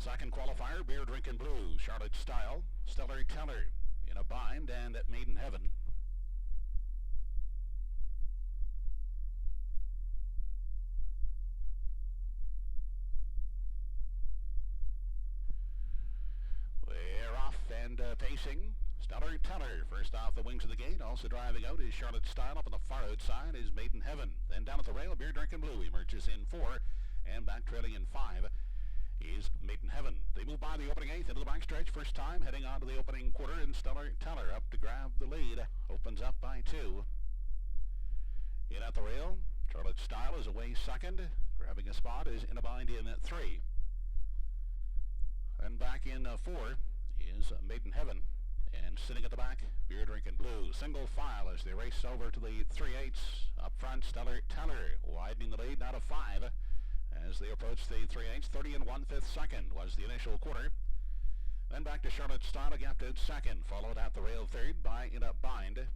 Second qualifier, Beer Drinking Blue, Charlotte Style, Stellar Teller, In a Bind, and at Maiden Heaven. They're off and pacing. Stellar Teller first off the wings of the gate. Also driving out is Charlotte Style. Up on the far outside is Maiden Heaven. Then down at the rail, Beer Drinking Blue emerges in 4, and back trailing in 5 is Maiden Heaven. They move by the opening 8th into the backstretch. First time heading on to the opening quarter, and Stellar Teller up to grab the lead. Opens up by 2. In at the rail, Charlotte Style is away second. Grabbing a spot is In a Bind in 3. And back in 4 is Maiden Heaven. And sitting at the back, Beer Drinking Blue. Single file as they race over to the 3/8. Up front, Stellar Teller widening the lead now to 5 as they approach the 3/8. 30 1/5 second was the initial quarter. Then back to Charlotte Style, gapped out second, followed at the rail third by In a Bind.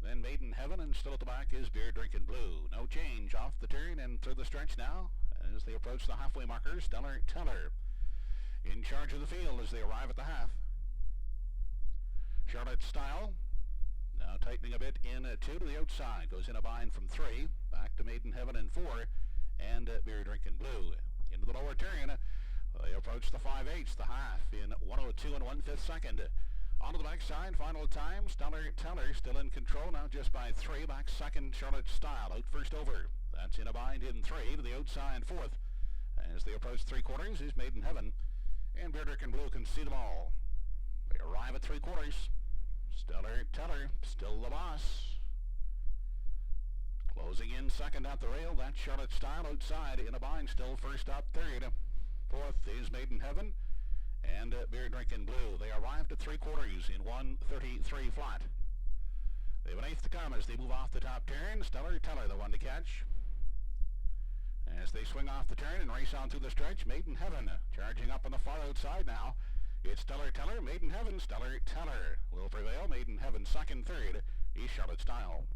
Then Maiden Heaven, and still at the back is Beer Drinking Blue. No change off the turn and through the stretch now as they approach the halfway marker. Stellar Teller in charge of the field as they arrive at the half. Charlotte Style now tightening a bit in 2 to the outside. Goes In a Bind from 3. Back to Maiden Heaven in 4. And Beer Drinking Blue. Into the lower turn. They approach the 5/8, the half, in 1:02 1/5 second. Onto the backside, final time. Stellar Teller still in control now just by 3. Back second, Charlotte Style. Out first over. That's In a Bind in 3 to the outside 4th. As they approach 3/4 is Maiden Heaven. And Beer Drinking Blue can see them all. They arrive at 3/4. Stellar Teller still the boss. Closing in second at the rail, that's Charlotte Style outside. In a Bind still first up third. 4th is Maiden Heaven and Beer Drinking Blue. They arrived at 3/4 in 1:33 flat. They have an 8th to come as they move off the top turn. Stellar Teller the one to catch. As they swing off the turn and race on through the stretch, Maiden Heaven charging up on the far outside now. It's Stellar Teller, Maiden Heaven. Stellar Teller will prevail. Maiden Heaven second, third is Charlotte Style.